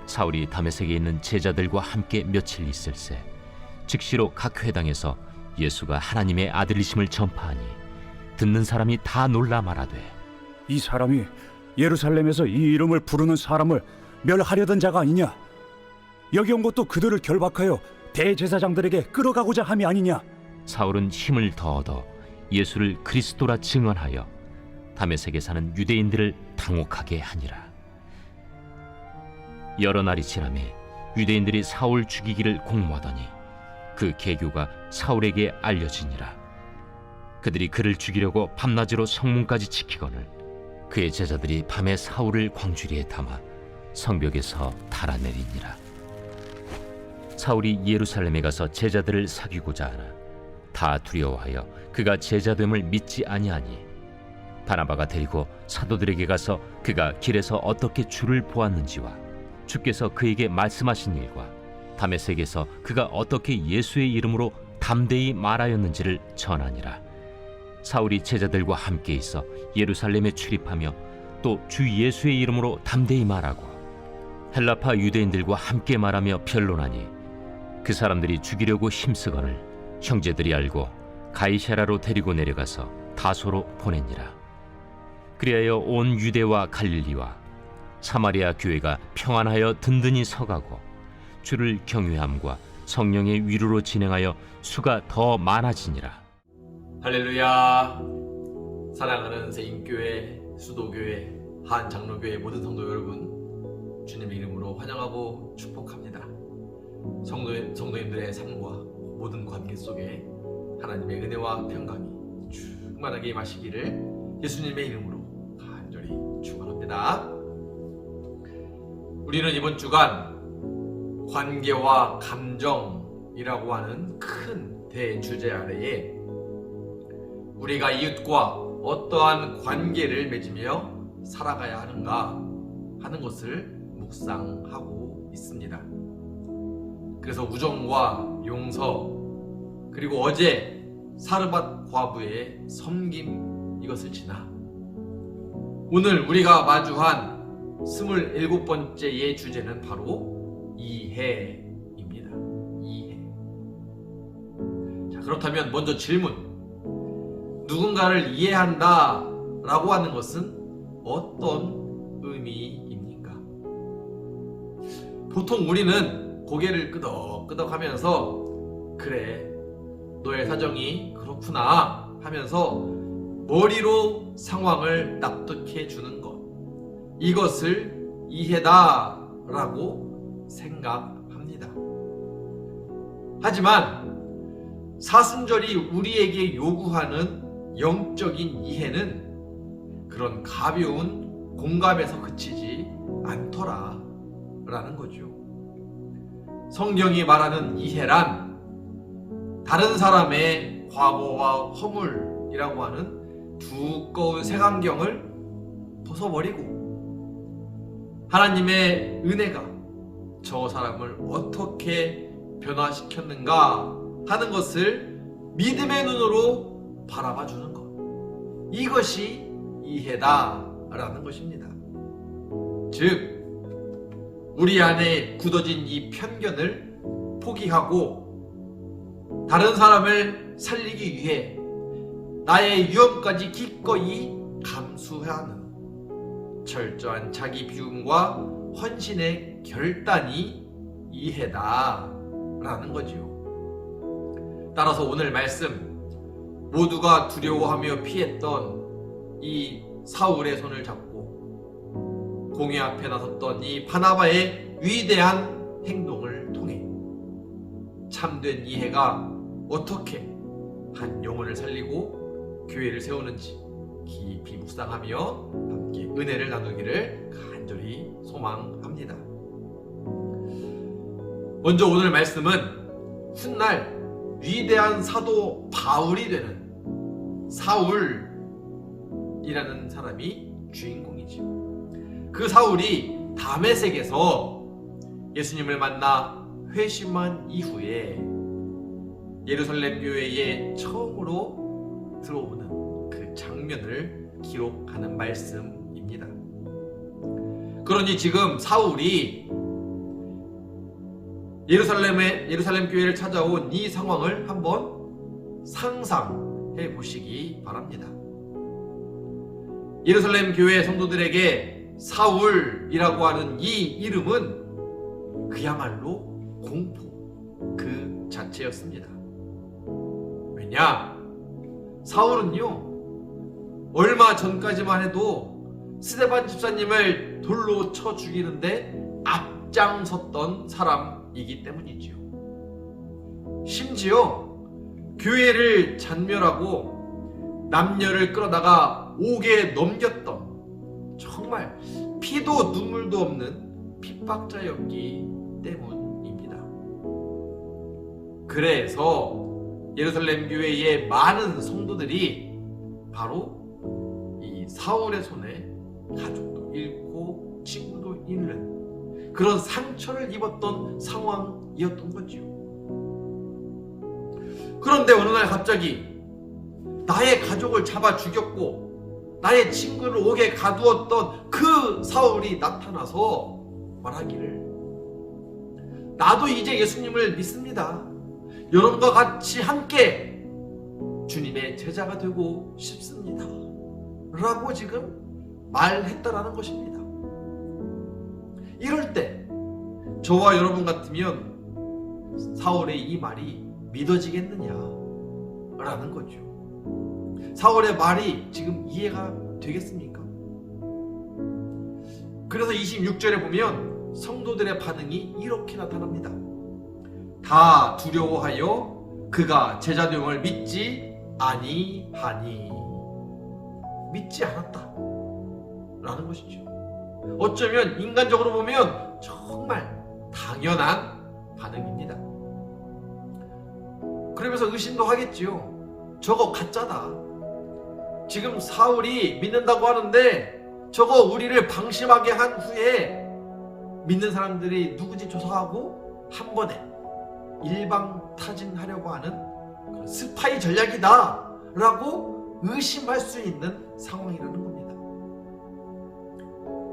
사울이 다메섹에 있는 제자들과 함께 며칠 있을새 즉시로 각 회당에서 예수가 하나님의 아들이심을 전파하니 듣는 사람이 다 놀라 말하되 이 사람이 예루살렘에서 이 이름을 부르는 사람을 멸하려던 자가 아니냐? 여기 온 것도 그들을 결박하여 대제사장들에게 끌어가고자 함이 아니냐? 사울은 힘을 더 얻어 예수를 그리스도라 증언하여 다메섹에 사는 유대인들을 당혹하게 하니라. 여러 날이 지나매 유대인들이 사울 죽이기를 공모하더니 그 계교가 사울에게 알려지니라. 그들이 그를 죽이려고 밤낮으로 성문까지 지키거늘 그의 제자들이 밤에 사울을 광주리에 담아 성벽에서 달아내리니라. 사울이 예루살렘에 가서 제자들을 사귀고자 하나 다 두려워하여 그가 제자됨을 믿지 아니하니 바나바가 데리고 사도들에게 가서 그가 길에서 어떻게 주를 보았는지와 주께서 그에게 말씀하신 일과 다메섹에서 그가 어떻게 예수의 이름으로 담대히 말하였는지를 전하니라. 사울이 제자들과 함께 있어 예루살렘에 출입하며 또 주 예수의 이름으로 담대히 말하고 헬라파 유대인들과 함께 말하며 변론하니 그 사람들이 죽이려고 힘쓰거늘 형제들이 알고 가이사랴로 데리고 내려가서 다소로 보내니라. 그리하여 온 유대와 갈릴리와 사마리아 교회가 평안하여 든든히 서가고 주를 경외함과 성령의 위로로 진행하여 수가 더 많아지니라. 할렐루야. 사랑하는 세인교회, 수도교회, 한장로교회 모든 성도 여러분, 주님의 이름으로 환영하고 축복합니다. 성도님들의 삶과 모든 관계 속에 하나님의 은혜와 평강이 충만하게 임하시기를 예수님의 이름으로 간절히 축원합니다. 우리는 이번 주간 관계와 감정이라고 하는 큰 대주제 아래에 우리가 이웃과 어떠한 관계를 맺으며 살아가야 하는가 하는 것을 묵상하고 있습니다. 그래서 우정과 용서, 그리고 어제 사르밧 과부의 섬김, 이것을 지나 오늘 우리가 마주한 27번째의 주제는 바로 이해입니다. 이해. 자, 그렇다면 먼저 질문. 누군가를 이해한다 라고 하는 것은 어떤 의미입니까? 보통 우리는 고개를 끄덕끄덕 하면서 그래, 너의 사정이 그렇구나 하면서 머리로 상황을 납득해 주는 것, 이것을 이해다 라고 생각합니다. 하지만 사순절이 우리에게 요구하는 영적인 이해는 그런 가벼운 공감에서 그치지 않더라 라는 거죠. 성경이 말하는 이해란 다른 사람의 과거와 허물이라고 하는 두꺼운 색안경을 벗어버리고 하나님의 은혜가 저 사람을 어떻게 변화시켰는가 하는 것을 믿음의 눈으로 바라봐 주는 것, 이것이 이해다라는 것입니다. 즉, 우리 안에 굳어진 이 편견을 포기하고 다른 사람을 살리기 위해 나의 위험까지 기꺼이 감수하는 철저한 자기 비움과 헌신의 결단이 이해다라는 거지요. 따라서 오늘 말씀, 모두가 두려워하며 피했던 이 사울의 손을 잡고 공회 앞에 나섰던 이 바나바의 위대한 행동을 통해 참된 이해가 어떻게 한 영혼을 살리고 교회를 세우는지 깊이 묵상하며 함께 은혜를 나누기를 간절히 소망합니다. 먼저 오늘 말씀은 훗날 위대한 사도 바울이 되는 사울이라는 사람이 주인공이죠. 그 사울이 다메섹에서 예수님을 만나 회심한 이후에 예루살렘 교회에 처음으로 들어오는 그 장면을 기록하는 말씀입니다. 그러니 지금 사울이 예루살렘 교회를 찾아온 이 상황을 한번 상상해 보시기 바랍니다. 예루살렘 교회 성도들에게 사울이라고 하는 이 이름은 그야말로 공포 그 자체였습니다. 왜냐? 사울은요, 얼마 전까지만 해도 스데반 집사님을 돌로 쳐 죽이는데 앞장섰던 사람이기 때문이지요. 심지어 교회를 잔멸하고 남녀를 끌어다가 옥에 넘겼던 정말 피도 눈물도 없는 핍박자였기 때문입니다. 그래서 예루살렘 교회의 많은 성도들이 바로 이 사울의 손에 가족도 잃고 친구도 잃는 그런 상처를 입었던 상황이었던 거지요. 그런데 어느 날 갑자기 나의 가족을 잡아 죽였고 나의 친구를 옥에 가두었던 그 사울이 나타나서 말하기를, 나도 이제 예수님을 믿습니다. 여러분과 같이 함께 주님의 제자가 되고 싶습니다. 라고 지금 말했다라는 것입니다. 이럴 때 저와 여러분 같으면 사울의 이 말이 믿어지겠느냐 라는 거죠. 사울의 말이 지금 이해가 되겠습니까? 그래서 26절에 보면 성도들의 반응이 이렇게 나타납니다. 다 두려워하여 그가 제자됨을 믿지 아니하니. 믿지 않았다 라는 것이죠. 어쩌면 인간적으로 보면 정말 당연한 반응입니다. 그러면서 의심도 하겠지요. 저거 가짜다. 지금 사울이 믿는다고 하는데 저거 우리를 방심하게 한 후에 믿는 사람들이 누구지 조사하고 한 번에 일방타진하려고 하는 그런 스파이 전략이다 라고 의심할 수 있는 상황이라는 겁니다.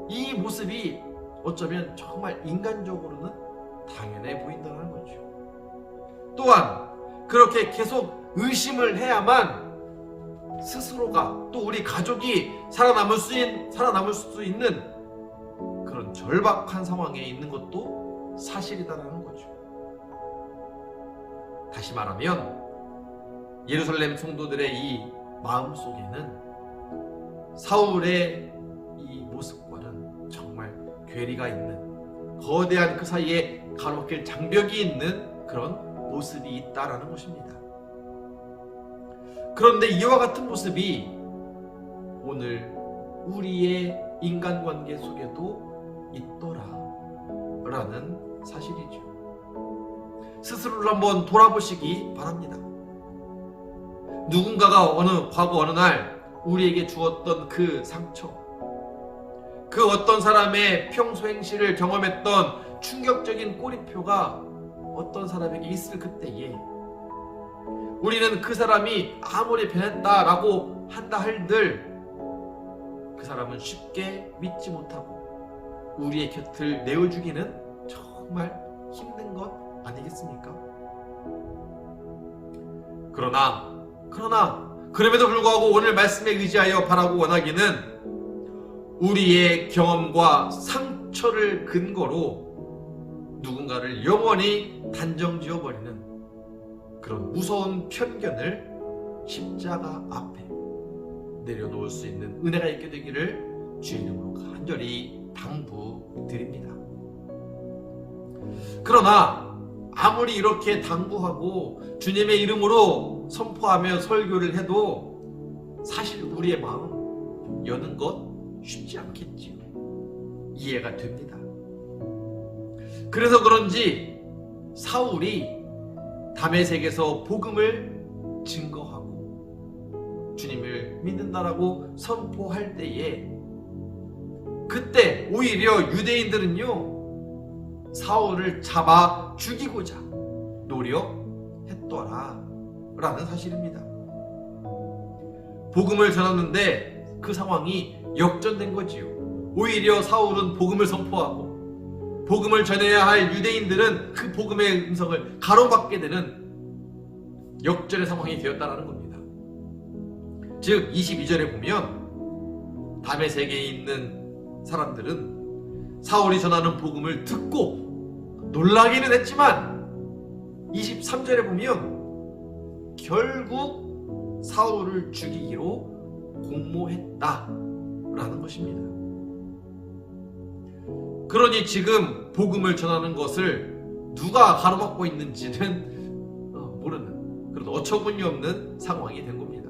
이 모습이 어쩌면 정말 인간적으로는 당연해 보인다는 거죠. 또한 그렇게 계속 의심을 해야만 스스로가 또 우리 가족이 살아남을 수 있는 그런 절박한 상황에 있는 것도 사실이다라는 거죠. 다시 말하면 예루살렘 성도들의 이 마음 속에는 사울의 이 모습과는 정말 괴리가 있는, 거대한 그 사이에 가로막힐 장벽이 있는 그런 모습이 있다라는 것입니다. 그런데 이와 같은 모습이 오늘 우리의 인간관계 속에도 있더라 라는 사실이죠. 스스로를 한번 돌아보시기 바랍니다. 누군가가 과거 어느 날 우리에게 주었던 그 상처, 그 어떤 사람의 평소 행실을 경험했던 충격적인 꼬리표가 어떤 사람에게 있을 그때에 우리는 그 사람이 아무리 변했다라고 한다 할들 그 사람은 쉽게 믿지 못하고 우리의 곁을 내어주기는 정말 힘든 것 아니겠습니까? 그러나 그럼에도 불구하고 오늘 말씀에 의지하여 바라고 원하기는 우리의 경험과 상처를 근거로 누군가를 영원히 단정지어버리는 그런 무서운 편견을 십자가 앞에 내려놓을 수 있는 은혜가 있게 되기를 주의 이름으로 간절히 당부드립니다. 그러나 아무리 이렇게 당부하고 주님의 이름으로 선포하며 설교를 해도 사실 우리의 마음 여는 것 쉽지 않겠지요. 이해가 됩니다. 그래서 그런지 사울이 다메섹에서 복음을 증거하고 주님을 믿는다라고 선포할 때에 그때 오히려 유대인들은요 사울을 잡아 죽이고자 노력했더라 라는 사실입니다. 복음을 전했는데 그 상황이 역전된 거지요. 오히려 사울은 복음을 선포하고 복음을 전해야 할 유대인들은 그 복음의 음성을 가로막게 되는 역전의 상황이 되었다는 겁니다. 즉 22절에 보면 다메섹에 있는 사람들은 사울이 전하는 복음을 듣고 놀라기는 했지만 23절에 보면 결국 사울을 죽이기로 공모했다라는 것입니다. 그러니 지금 복음을 전하는 것을 누가 가로막고 있는지는 모르는 그런 어처구니 없는 상황이 된 겁니다.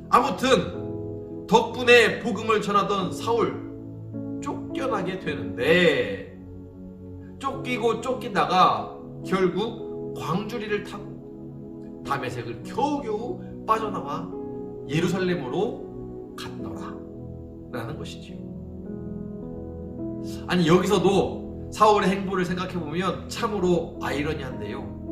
아무튼 덕분에 복음을 전하던 사울 쫓겨나게 되는데 쫓기고 쫓기다가 결국 광주리를 타고 다메섹을 겨우겨우 빠져나와 예루살렘으로 갔더라 라는 것이지요. 아니 여기서도 사울의 행보를 생각해보면 참으로 아이러니한데요.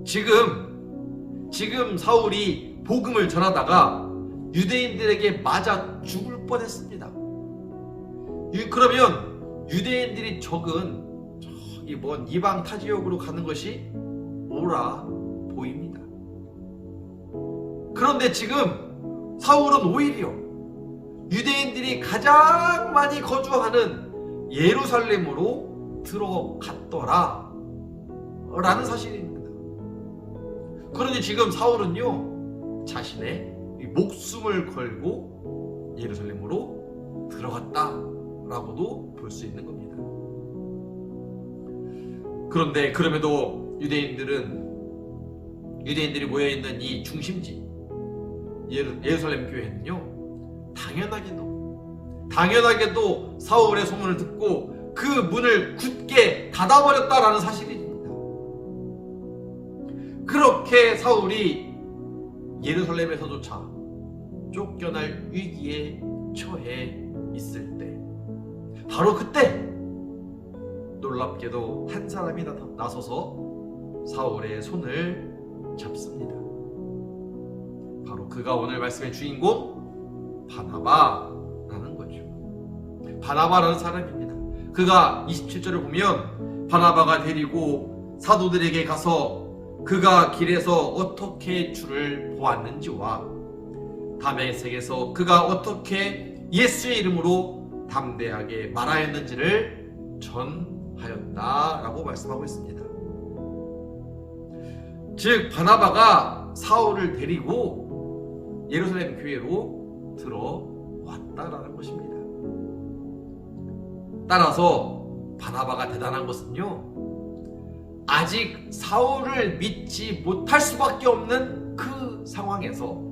지금 사울이 복음을 전하다가 유대인들에게 맞아 죽을 뻔했습니다. 그러면 유대인들이 적은 저기 먼 이방 타 지역으로 가는 것이 옳아 보입니다. 그런데 지금 사울은 오히려 유대인들이 가장 많이 거주하는 예루살렘으로 들어갔더라 라는 사실입니다. 그러니 지금 사울은요 자신의 목숨을 걸고 예루살렘으로 들어갔다 라고도 볼 수 있는 겁니다. 그런데 그럼에도 유대인들이 모여있는 이 중심지 예루살렘 교회는요 당연하게도 사울의 소문을 듣고 그 문을 굳게 닫아버렸다라는 사실입니다. 그렇게 사울이 예루살렘에서조차 쫓겨날 위기에 처해 있을 때 바로 그때 놀랍게도 한 사람이 나서서 사울의 손을 잡습니다. 바로 그가 오늘 말씀의 주인공 바나바라는 거죠. 바나바라는 사람입니다. 그가 27절을 보면 바나바가 데리고 사도들에게 가서 그가 길에서 어떻게 주를 보았는지와 다메섹에서 그가 어떻게 예수의 이름으로 담대하게 말하였는지를 전하였다라고 말씀하고 있습니다. 즉 바나바가 사울을 데리고 예루살렘 교회로 들어왔다라는 것입니다. 따라서 바나바가 대단한 것은요 아직 사울을 믿지 못할 수밖에 없는 그 상황에서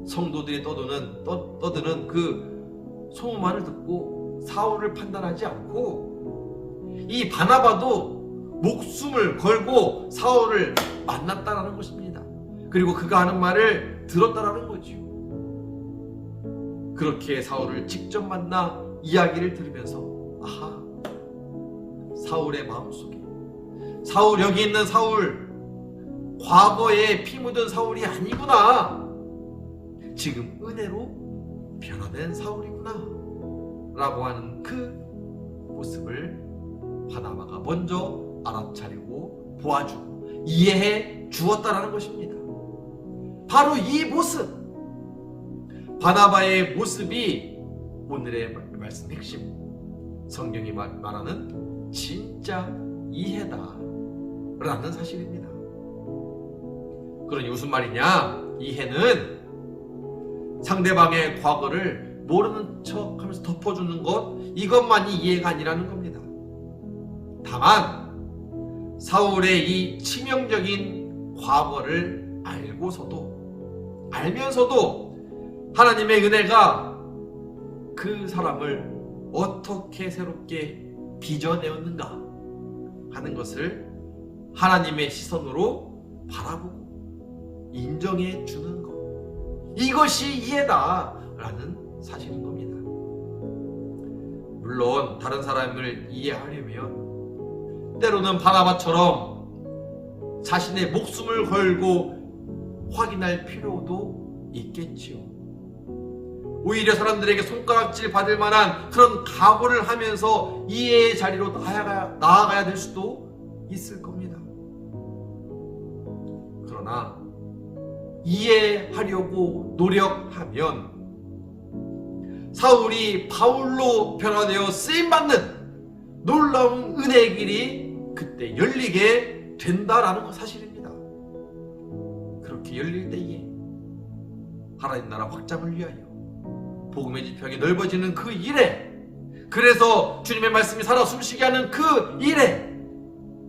성도들이 떠드는 그 소문만을 듣고 사울을 판단하지 않고 이 바나바도 목숨을 걸고 사울을 만났다라는 것입니다. 그리고 그가 하는 말을 들었다라는 거죠. 그렇게 사울을 직접 만나 이야기를 들으면서 아하, 사울의 마음속에 사울 여기 있는 사울 과거에 피 묻은 사울이 아니구나. 지금 은혜로 변화된 사울이구나 라고 하는 그 모습을 바나바가 먼저 알아차리고 보아주고 이해해 주었다라는 것입니다. 바로 이 모습 바나바의 모습이 오늘의 말씀 핵심 성경이 말하는 진짜 이해다 라는 사실입니다. 그러니 무슨 말이냐? 이해는 상대방의 과거를 모르는 척 하면서 덮어주는 것 이것만이 이해가 아니라는 겁니다. 다만 사울의 이 치명적인 과거를 알면서도 하나님의 은혜가 그 사람을 어떻게 새롭게 빚어내었는가 하는 것을 하나님의 시선으로 바라보고 인정해 주는 것 이것이 이해다라는 사실인 겁니다. 물론 다른 사람을 이해하려면 때로는 바나바처럼 자신의 목숨을 걸고 확인할 필요도 있겠지요. 오히려 사람들에게 손가락질 받을 만한 그런 각오를 하면서 이해의 자리로 나아가야 될 수도 있을 겁니다. 그러나 이해하려고 노력하면 사울이 바울로 변화되어 쓰임받는 놀라운 은혜의 길이 그때 열리게 된다라는 것 사실입니다. 그렇게 열릴 때에 하나님 나라 확장을 위하여 복음의 지평이 넓어지는 그 일에, 그래서 주님의 말씀이 살아 숨쉬게 하는 그 일에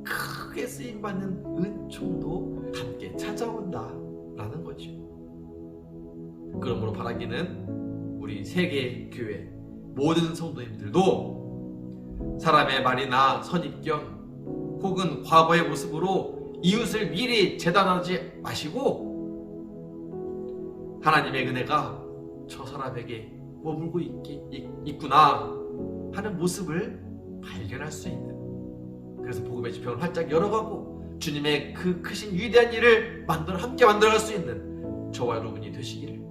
크게 쓰임받는 은총도 함께 찾아온다라는 거죠. 그러므로 바라기는 우리 세계 교회 모든 성도님들도 사람의 말이나 선입견 혹은 과거의 모습으로 이웃을 미리 재단하지 마시고 하나님의 은혜가 저 사람에게 머물고 있구나 하는 모습을 발견할 수 있는, 그래서 복음의 지평을 활짝 열어가고 주님의 그 크신 위대한 일을 함께 만들어갈 수 있는 저와 여러분이 되시기를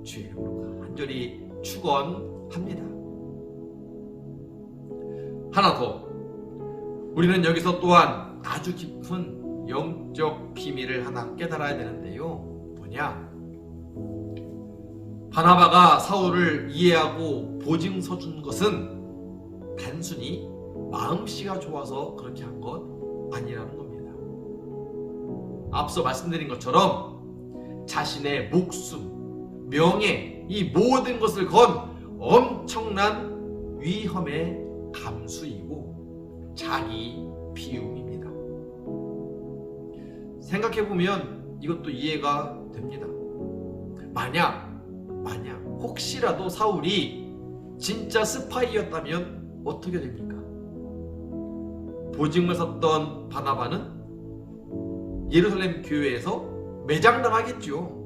주의 이름으로 간절히 축원합니다. 하나 더, 우리는 여기서 또한 아주 깊은 영적 비밀을 하나 깨달아야 되는데요. 뭐냐? 바나바가 사울을 이해하고 보증서 준 것은 단순히 마음씨가 좋아서 그렇게 한 것 아니라는 겁니다. 앞서 말씀드린 것처럼 자신의 목숨, 명예, 이 모든 것을 건 엄청난 위험의 감수이고 자기 비움입니다. 생각해보면 이것도 이해가 됩니다. 만약 혹시라도 사울이 진짜 스파이였다면 어떻게 됩니까? 보증을 섰던 바나바는 예루살렘 교회에서 매장당하겠죠.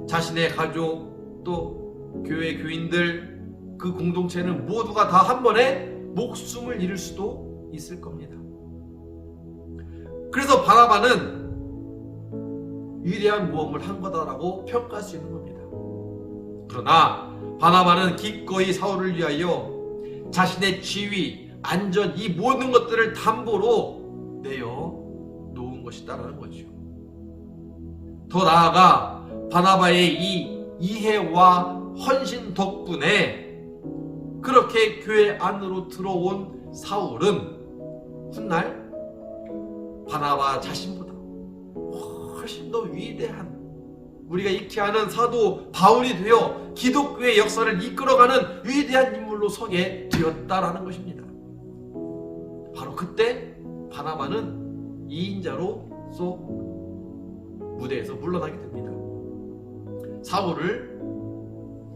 자신의 가족 또 교회 교인들 그 공동체는 모두가 다 한 번에 목숨을 잃을 수도 있을 겁니다. 그래서 바나바는 위대한 모험을 한 거다라고 평가할 수 있는 겁니다. 그러나 바나바는 기꺼이 사울을 위하여 자신의 지위, 안전, 이 모든 것들을 담보로 내어 놓은 것이다라는 거죠. 더 나아가 바나바의 이 이해와 헌신 덕분에 그렇게 교회 안으로 들어온 사울은 훗날 바나바 자신보다 훨씬 더 위대한, 우리가 익히 아는 사도 바울이 되어 기독교의 역사를 이끌어가는 위대한 인물로 서게 되었다라는 것입니다. 바로 그때 바나바는 2인자로서 무대에서 물러나게 됩니다. 사울을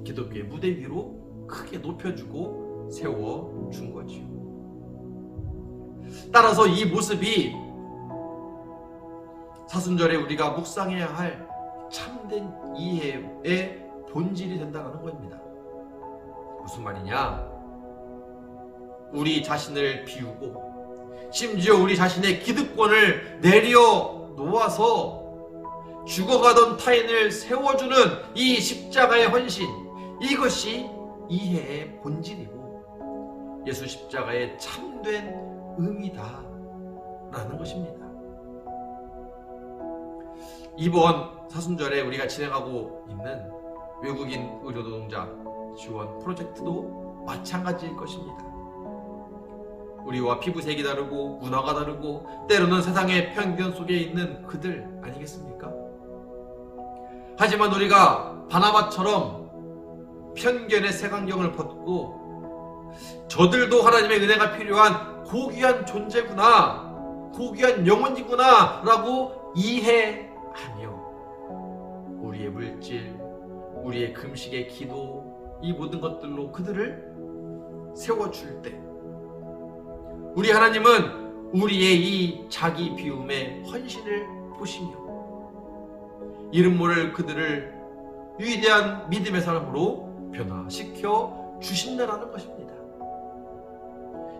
기독교의 무대 위로 크게 높여주고 세워준 거지요. 따라서 이 모습이 사순절에 우리가 묵상해야 할 참된 이해의 본질이 된다는 겁니다. 무슨 말이냐? 우리 자신을 비우고 심지어 우리 자신의 기득권을 내려 놓아서 죽어가던 타인을 세워주는 이 십자가의 헌신, 이것이 이해의 본질이고 예수 십자가의 참된 의미다라는 것입니다. 이번 사순절에 우리가 진행하고 있는 외국인 의료노동자 지원 프로젝트도 마찬가지일 것입니다. 우리와 피부색이 다르고 문화가 다르고 때로는 세상의 편견 속에 있는 그들 아니겠습니까? 하지만 우리가 바나바처럼 편견의 색안경을 벗고 저들도 하나님의 은혜가 필요한 고귀한 존재구나, 고귀한 영혼이구나 라고 이해하며 우리의 물질, 우리의 금식의 기도, 이 모든 것들로 그들을 세워줄 때 우리 하나님은 우리의 이 자기 비움의 헌신을 보시며 이름 모를 그들을 위대한 믿음의 사람으로 변화시켜 주신다라는 것입니다.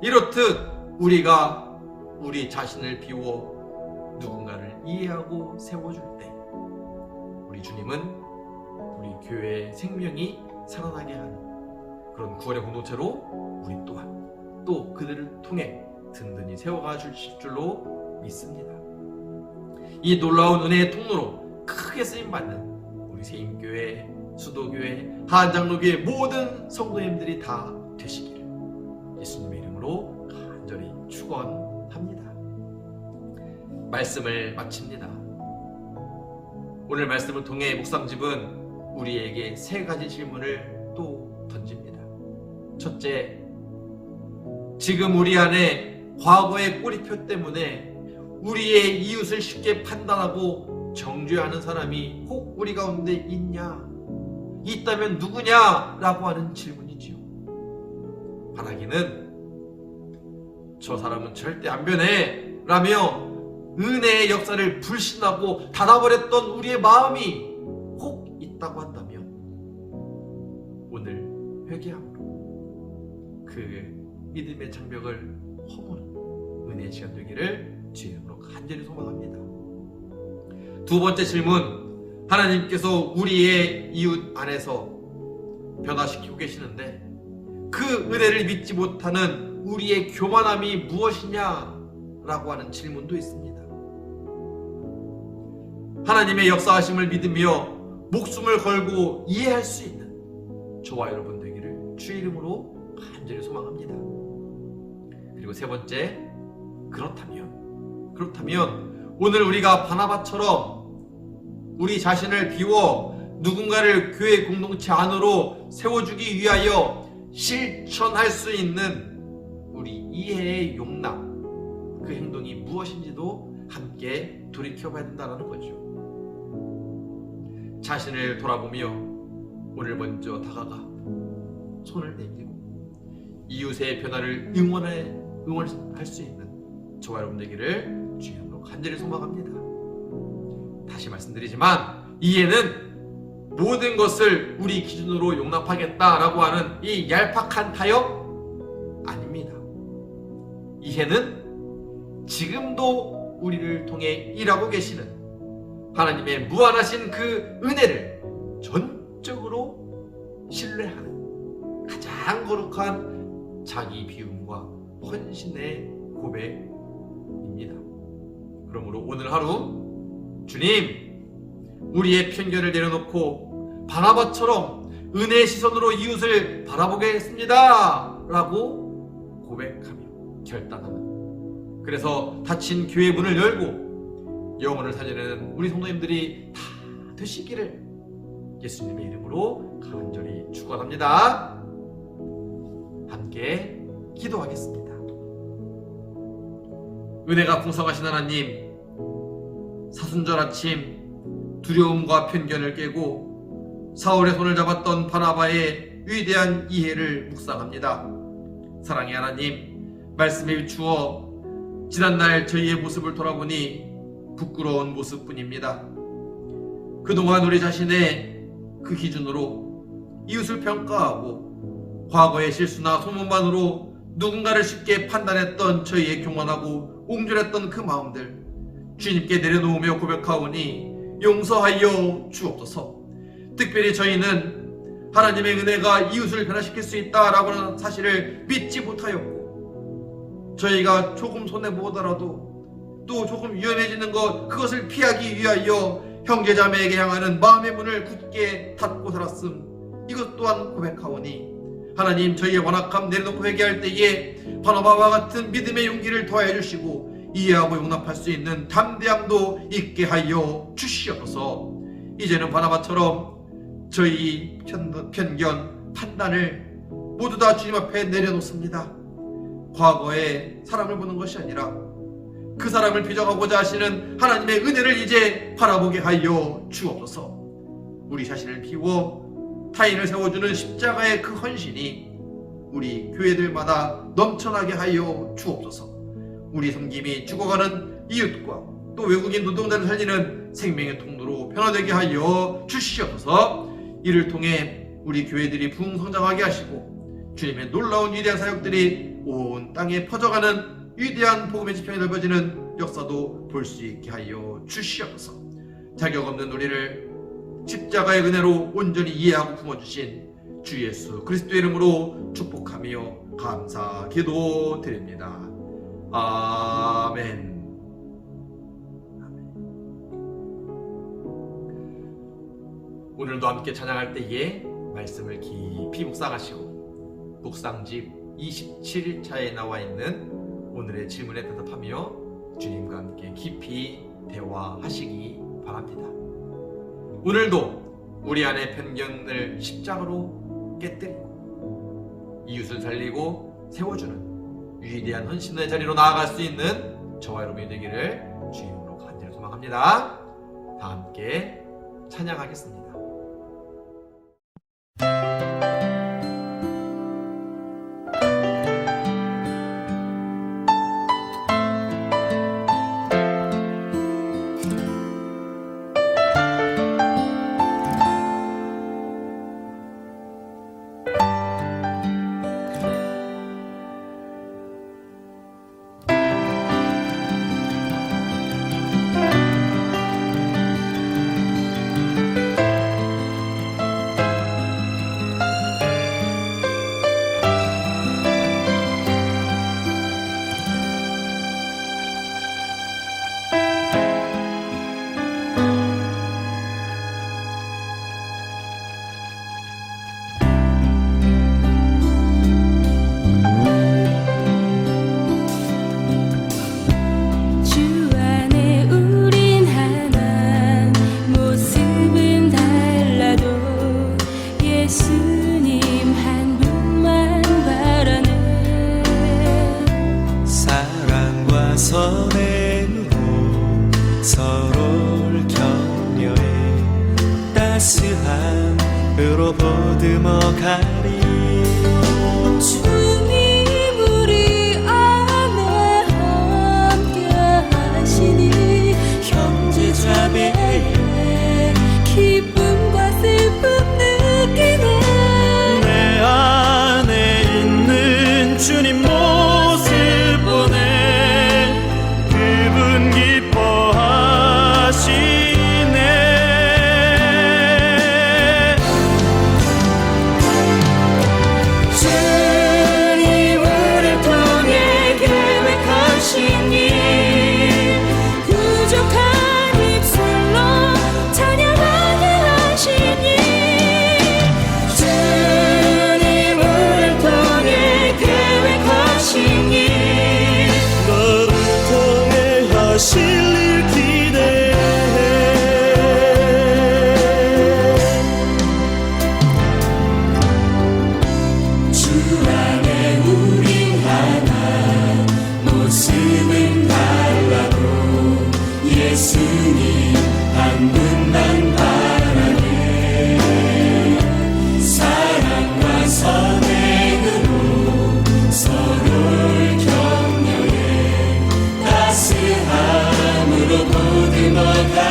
이렇듯 우리가 우리 자신을 비워 누군가를 이해하고 세워줄 때 우리 주님은 우리 교회의 생명이 살아나게 하는 그런 구원의 공동체로 우리 또한 또 그들을 통해 든든히 세워가 주실 줄로 믿습니다. 이 놀라운 은혜의 통로로 크게 쓰임받는 우리 세임교회, 수도교회, 한장로교회 모든 성도님들이 다 되시기를 예수님의 이름으로 간절히 축원합니다. 말씀을 마칩니다. 오늘 말씀을 통해 묵상집은 우리에게 세 가지 질문을 또 던집니다. 첫째, 지금 우리 안에 과거의 꼬리표 때문에 우리의 이웃을 쉽게 판단하고 정죄하는 사람이 혹 우리 가운데 있냐? 있다면 누구냐? 라고 하는 질문이지요. 바라기는 저 사람은 절대 안 변해 라며 은혜의 역사를 불신하고 닫아버렸던 우리의 마음이 혹 있다고 한다면 오늘 회개함으로 그 믿음의 장벽을 허무는 은혜의 시간 되기를 주의 이름으로 간절히 소망합니다. 두 번째 질문, 하나님께서 우리의 이웃 안에서 변화시키고 계시는데 그 은혜를 믿지 못하는 우리의 교만함이 무엇이냐라고 하는 질문도 있습니다. 하나님의 역사하심을 믿으며 목숨을 걸고 이해할 수 있는 저와 여러분 되기를 주의 이름으로 간절히 소망합니다. 그리고 세 번째, 그렇다면 오늘 우리가 바나바처럼 우리 자신을 비워 누군가를 교회 공동체 안으로 세워주기 위하여 실천할 수 있는 우리 이해의 용납, 그 행동이 무엇인지도 함께 돌이켜봐야 된다는 거죠. 자신을 돌아보며 오늘 먼저 다가가 손을 내밀고 이웃의 변화를 응원할 수 있는 저와 여러분 되기를 주님으로 간절히 소망합니다. 다시 말씀드리지만 이해는 모든 것을 우리 기준으로 용납하겠다라고 하는 이 얄팍한 타협 아닙니다. 이해는 지금도 우리를 통해 일하고 계시는 하나님의 무한하신 그 은혜를 전적으로 신뢰하는 가장 거룩한 자기 비움과 헌신의 고백입니다. 그러므로 오늘 하루 주님, 우리의 편견을 내려놓고 바나바처럼 은혜의 시선으로 이웃을 바라보겠습니다 라고 고백하며 결단하는, 그래서 닫힌 교회 문을 열고 영혼을 살리는 우리 성도님들이 다 되시기를 예수님의 이름으로 간절히 축원합니다. 함께 기도하겠습니다. 은혜가 풍성하신 하나님, 사순절 아침 두려움과 편견을 깨고 사울의 손을 잡았던 바나바의 위대한 이해를 묵상합니다. 사랑의 하나님, 말씀에 비추어 지난날 저희의 모습을 돌아보니 부끄러운 모습뿐입니다. 그동안 우리 자신의 그 기준으로 이웃을 평가하고 과거의 실수나 소문만으로 누군가를 쉽게 판단했던 저희의 교만하고 옹졸했던 그 마음들 주님께 내려놓으며 고백하오니 용서하여 주옵소서. 특별히 저희는 하나님의 은혜가 이웃을 변화시킬 수 있다라고 하는 사실을 믿지 못하였고, 저희가 조금 손해보더라도 또 조금 위험해지는 그것을 피하기 위하여 형제자매에게 향하는 마음의 문을 굳게 닫고 살았음, 이것 또한 고백하오니 하나님, 저희의 완악함 내려놓고 회개할 때에 바나바와 같은 믿음의 용기를 더하여 주시고 이해하고 용납할 수 있는 담대함도 있게 하여 주시옵소서. 이제는 바나바처럼 저희 편견, 판단을 모두 다 주님 앞에 내려놓습니다. 과거에 사람을 보는 것이 아니라 그 사람을 빚어가고자 하시는 하나님의 은혜를 이제 바라보게 하여 주옵소서. 우리 자신을 비워 타인을 세워주는 십자가의 그 헌신이 우리 교회들마다 넘쳐나게 하여 주옵소서. 우리 섬김이 죽어가는 이웃과 또 외국인 노동자를 살리는 생명의 통로로 변화되게 하여 주시옵소서. 이를 통해 우리 교회들이 부흥성장하게 하시고 주님의 놀라운 위대한 사역들이 온 땅에 퍼져가는 위대한 복음의 지평이 넓어지는 역사도 볼 수 있게 하여 주시옵소서. 자격 없는 우리를 십자가의 은혜로 온전히 이해하고 품어주신 주 예수 그리스도의 이름으로 축복하며 감사 기도드립니다. 아멘. 오늘도 함께 찬양할 때에 말씀을 깊이 묵상하시고 묵상집 27일차에 나와 있는 오늘의 질문에 대답하며 주님과 함께 깊이 대화하시기 바랍니다. 오늘도 우리 안의 편견을 십자가로 깨뜨리고 이웃을 살리고 세워주는 위대한 헌신의 자리로 나아갈 수 있는 저와 여러분이 되기를 주님으로 간절히 소망합니다. 다 함께 찬양하겠습니다. 서로를 격려해 따스함으로 보듬어가리. 주님 우리 안에 함께 하시니 형제자매의 기쁨과 슬픔 느끼네. 내 안에 있는 주님 모습 보내 그분 기뻐하시네. 주님을 통해 계획하신 일 부족한 입술로 찬양하게 하시니 주님을 통해 계획하신 일 너를 통해 하실 일 기대해. 주 안에 우린 하나 모습은 달라도 예수님 한 분만 바라네. 사랑과 선행으로 서로를 격려해 따스함으로 보듬어가